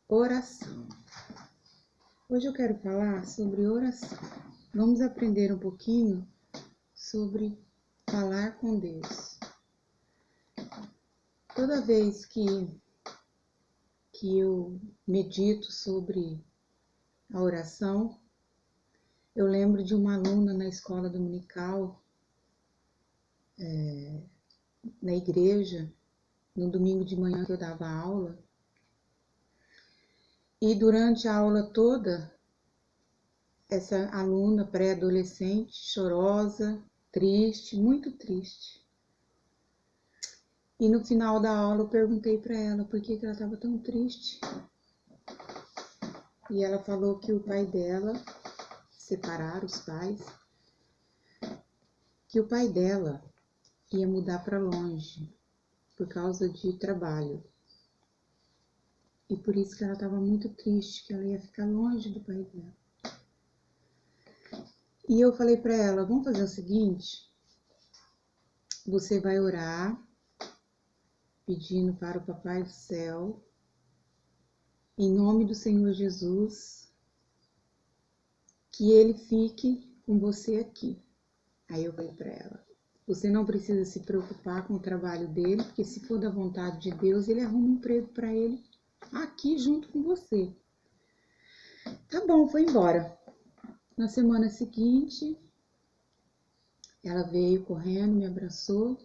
Oração. Hoje eu quero falar sobre oração. Vamos aprender um pouquinho sobre falar com Deus. Toda vez que eu medito sobre a oração, eu lembro de uma aluna na escola dominical, na igreja, no domingo de manhã que eu dava aula. E durante a aula toda, essa aluna pré-adolescente, chorosa, triste, muito triste. E no final da aula eu perguntei para ela por que ela estava tão triste. E ela falou que o pai dela, separaram os pais, que o pai dela ia mudar para longe por causa de trabalho. E por isso que ela estava muito triste, que ela ia ficar longe do pai dela. E eu falei para ela, vamos fazer o seguinte, você vai orar, pedindo para o Papai do Céu, em nome do Senhor Jesus, que Ele fique com você aqui. Aí eu falei para ela, você não precisa se preocupar com o trabalho dele, porque se for da vontade de Deus, Ele arruma um emprego para ele aqui junto com você. Tá bom, foi embora. Na semana seguinte, ela veio correndo, me abraçou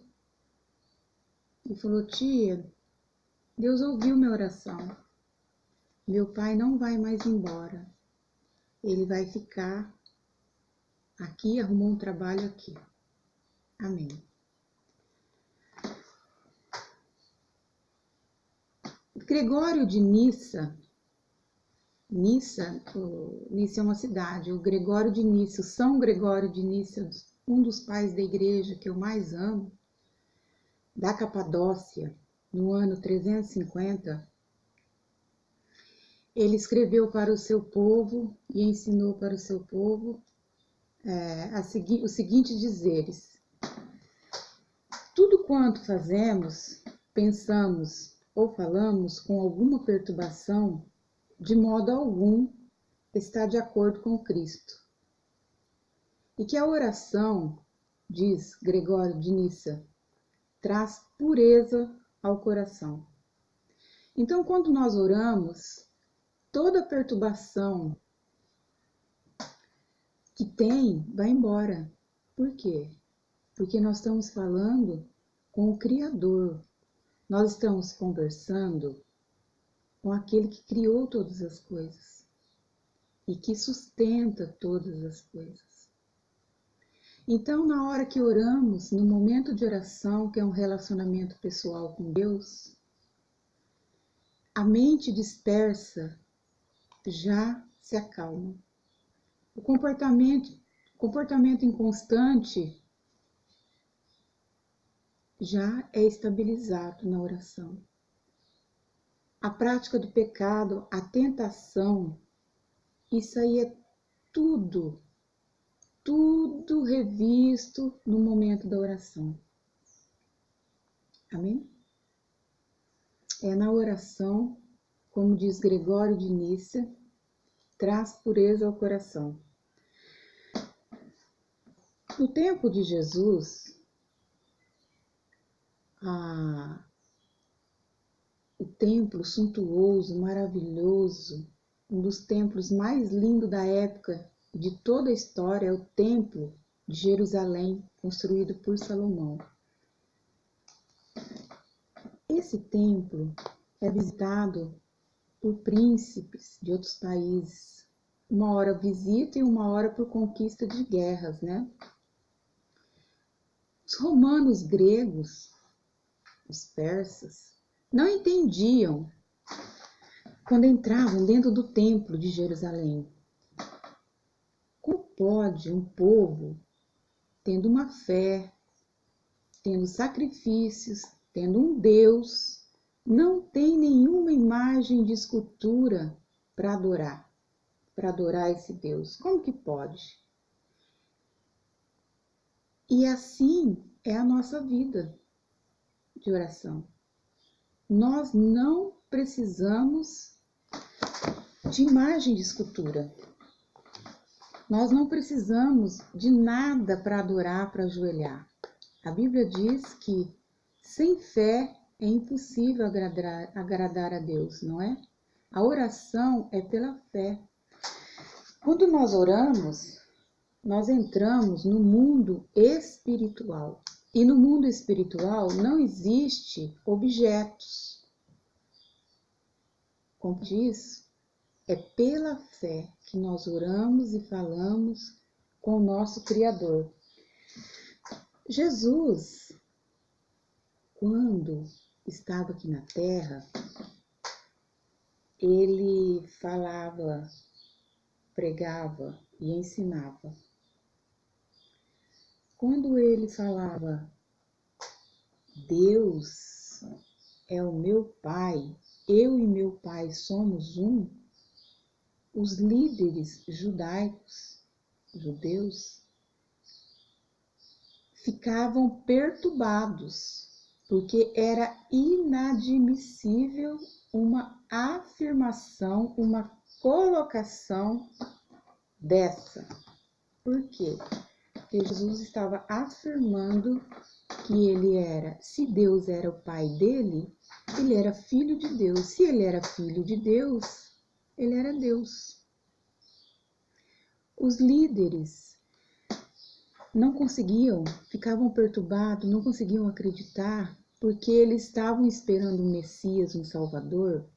e falou, tia, Deus ouviu minha oração. Meu pai não vai mais embora. Ele vai ficar aqui, arrumou um trabalho aqui. Amém. Gregório de Nissa é uma cidade, o Gregório de Nissa, o São Gregório de Nissa, um dos pais da igreja que eu mais amo, da Capadócia, no ano 350, ele escreveu para o seu povo e ensinou para o seu povo os seguintes dizeres. Tudo quanto fazemos, pensamos ou falamos com alguma perturbação, de modo algum está de acordo com Cristo. E que a oração, diz Gregório de Nissa, traz pureza ao coração. Então, quando nós oramos, toda perturbação que tem vai embora. Por quê? Porque nós estamos falando com o Criador. Nós estamos conversando com aquele que criou todas as coisas e que sustenta todas as coisas. Então, na hora que oramos, no momento de oração, que é um relacionamento pessoal com Deus, a mente dispersa já se acalma. O comportamento inconstante já é estabilizado na oração. A prática do pecado, a tentação, isso aí é tudo revisto no momento da oração. Amém? É na oração, como diz Gregório de Nissa, traz pureza ao coração. No tempo de Jesus, o templo suntuoso, maravilhoso, um dos templos mais lindos da época de toda a história é o templo de Jerusalém, construído por Salomão. Esse templo é visitado por príncipes de outros países. Uma hora visita e uma hora por conquista de guerras, né? Os romanos gregos, os persas, não entendiam quando entravam dentro do templo de Jerusalém. Como pode um povo, tendo uma fé, tendo sacrifícios, tendo um Deus, não tem nenhuma imagem de escultura para adorar esse Deus? Como que pode? E assim é a nossa vida de oração. Nós não precisamos de imagem de escultura. Nós não precisamos de nada para adorar, para ajoelhar. A Bíblia diz que sem fé é impossível agradar a Deus, não é? A oração é pela fé. Quando nós oramos, nós entramos no mundo espiritual. E no mundo espiritual não existe objetos. Como diz, é pela fé que nós oramos e falamos com o nosso Criador. Jesus, quando estava aqui na Terra, ele falava, pregava e ensinava. Quando ele falava, Deus é o meu Pai, eu e meu Pai somos um, os líderes judeus, ficavam perturbados, porque era inadmissível uma afirmação, uma colocação dessa. Por quê? Porque Jesus estava afirmando que ele era, se Deus era o pai dele, ele era filho de Deus. Se ele era filho de Deus, ele era Deus. Os líderes não conseguiam, ficavam perturbados, não conseguiam acreditar, porque eles estavam esperando um Messias, um Salvador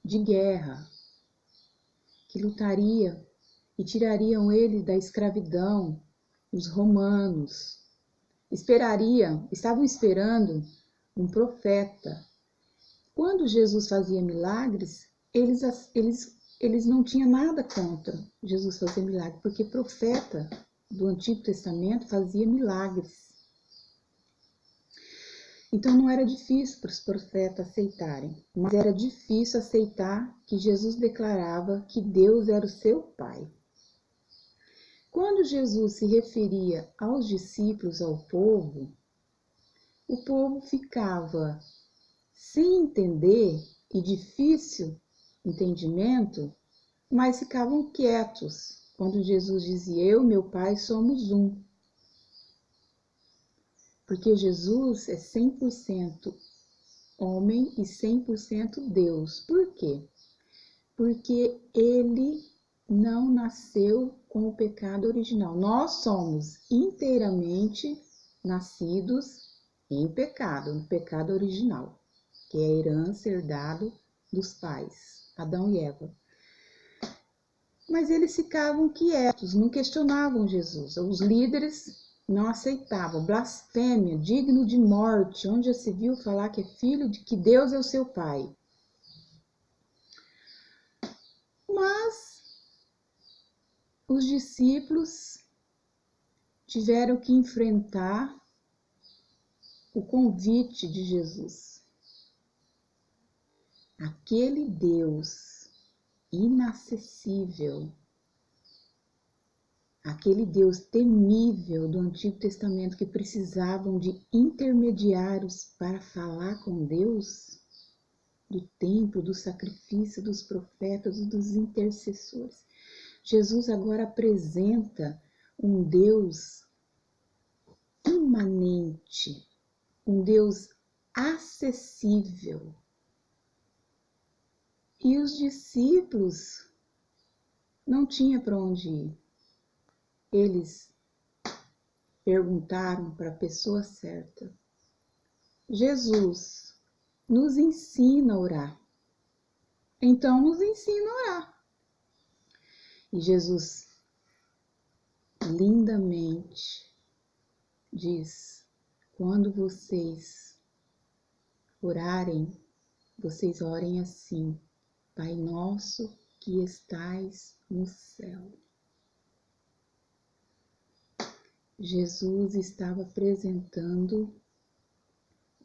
de guerra, que lutaria e tirariam ele da escravidão, os romanos. Estavam esperando um profeta. Quando Jesus fazia milagres, eles não tinham nada contra Jesus fazer milagre, porque profeta do Antigo Testamento fazia milagres. Então não era difícil para os profetas aceitarem, mas era difícil aceitar que Jesus declarava que Deus era o seu Pai. Quando Jesus se referia aos discípulos, ao povo, o povo ficava sem entender e difícil entendimento, mas ficavam quietos quando Jesus dizia, eu e meu Pai somos um. Porque Jesus é 100% homem e 100% Deus. Por quê? Porque ele não nasceu com o pecado original. Nós somos inteiramente nascidos em pecado, no pecado original, que é a herança herdada dos pais, Adão e Eva. Mas eles ficavam quietos, não questionavam Jesus. Os líderes não aceitavam. Blasfêmia, digno de morte, onde já se viu falar que é filho de que Deus é o seu pai. Mas os discípulos tiveram que enfrentar o convite de Jesus. Aquele Deus inacessível, aquele Deus temível do Antigo Testamento que precisavam de intermediários para falar com Deus, do templo, do sacrifício, dos profetas, dos intercessores. Jesus agora apresenta um Deus imanente, um Deus acessível. E os discípulos não tinham para onde ir. Eles perguntaram para a pessoa certa. Jesus nos ensina a orar. Então nos ensina a orar. E Jesus lindamente diz, quando vocês orarem, vocês orem assim, Pai nosso que estais no céu. Jesus estava apresentando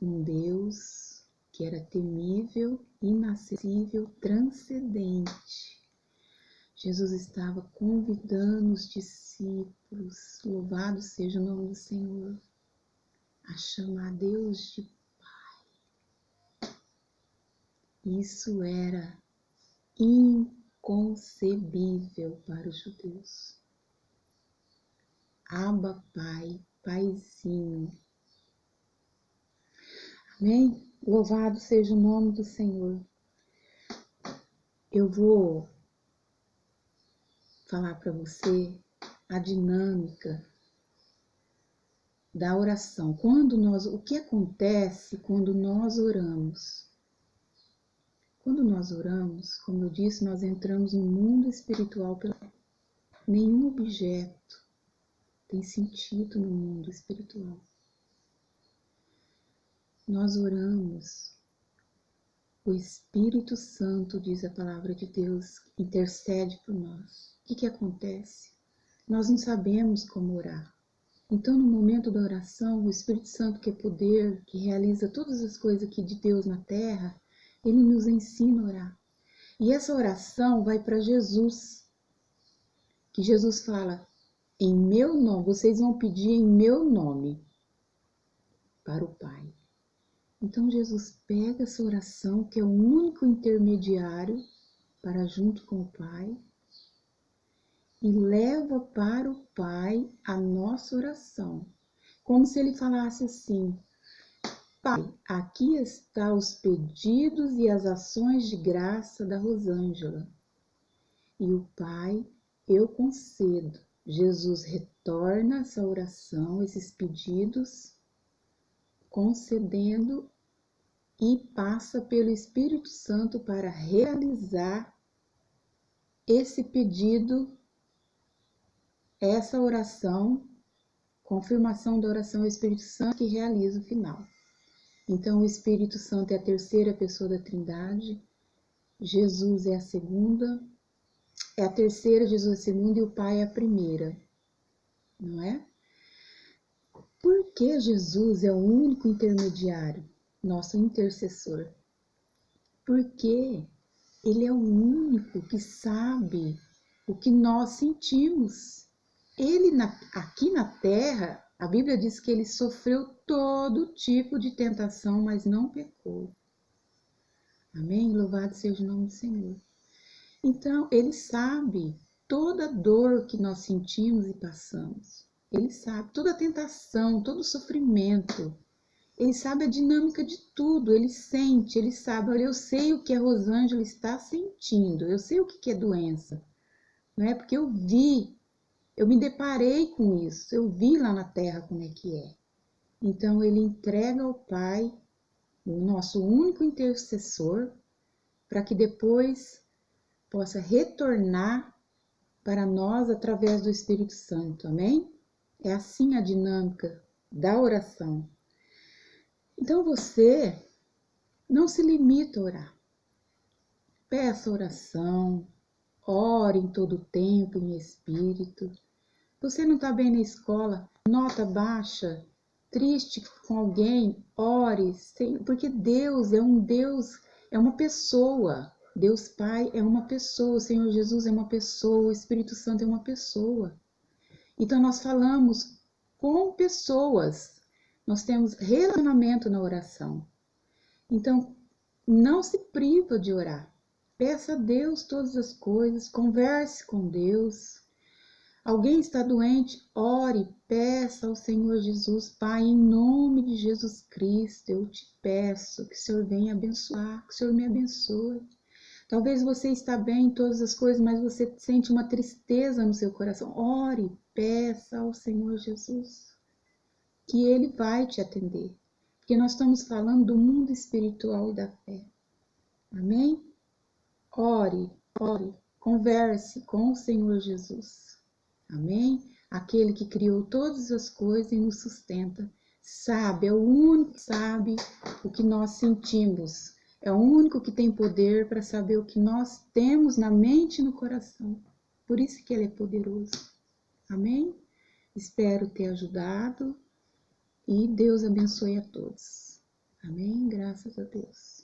um Deus que era temível, inacessível, transcendente. Jesus estava convidando os discípulos, louvado seja o nome do Senhor, a chamar Deus de Pai. Isso era inconcebível para os judeus. Abba, Pai, Paizinho. Amém? Louvado seja o nome do Senhor. Eu vou falar para você a dinâmica da oração. O que acontece quando nós oramos? Quando nós oramos, como eu disse, nós entramos no mundo espiritual. Nenhum objeto tem sentido no mundo espiritual. Nós oramos, o Espírito Santo, diz a palavra de Deus, intercede por nós. O que acontece? Nós não sabemos como orar. Então, no momento da oração, o Espírito Santo, que é poder, que realiza todas as coisas aqui de Deus na terra, ele nos ensina a orar. E essa oração vai para Jesus, que Jesus fala, em meu nome, vocês vão pedir em meu nome para o Pai. Então Jesus pega essa oração, que é o único intermediário para junto com o Pai, e leva para o Pai a nossa oração. Como se ele falasse assim, Pai, aqui estão os pedidos e as ações de graça da Rosângela. E o Pai, eu concedo. Jesus retorna essa oração, esses pedidos, concedendo e passa pelo Espírito Santo para realizar esse pedido, essa oração, confirmação da oração ao Espírito Santo que realiza o final. Então o Espírito Santo é a terceira pessoa da Trindade, Jesus é a segunda, é a terceira, Jesus é a segunda e o Pai é a primeira, não é? Por que Jesus é o único intermediário, nosso intercessor? Porque ele é o único que sabe o que nós sentimos. Ele, aqui na terra, a Bíblia diz que ele sofreu todo tipo de tentação, mas não pecou. Amém? Louvado seja o nome do Senhor. Então, ele sabe toda a dor que nós sentimos e passamos. Ele sabe toda a tentação, todo o sofrimento. Ele sabe a dinâmica de tudo, ele sente, ele sabe. Olha, eu sei o que a Rosângela está sentindo, eu sei o que é doença. Não é? Porque eu me deparei com isso, eu vi lá na terra como é que é. Então, ele entrega ao Pai, o nosso único intercessor, para que depois possa retornar para nós através do Espírito Santo, amém? É assim a dinâmica da oração. Então você não se limita a orar. Peça oração, ore em todo o tempo, em espírito. Você não está bem na escola, nota baixa, triste com alguém, ore, porque Deus é um Deus, é uma pessoa. Deus Pai é uma pessoa, o Senhor Jesus é uma pessoa, o Espírito Santo é uma pessoa. Então nós falamos com pessoas, nós temos relacionamento na oração. Então não se priva de orar, peça a Deus todas as coisas, converse com Deus. Alguém está doente, ore, peça ao Senhor Jesus, Pai, em nome de Jesus Cristo, eu te peço que o Senhor venha abençoar, que o Senhor me abençoe. Talvez você está bem em todas as coisas, mas você sente uma tristeza no seu coração. Ore, peça ao Senhor Jesus, que Ele vai te atender. Porque nós estamos falando do mundo espiritual e da fé. Amém? Ore, converse com o Senhor Jesus. Amém? Aquele que criou todas as coisas e nos sustenta. Sabe, é o único que sabe o que nós sentimos. É o único que tem poder para saber o que nós temos na mente e no coração. Por isso que Ele é poderoso. Amém? Espero ter ajudado e Deus abençoe a todos. Amém? Graças a Deus.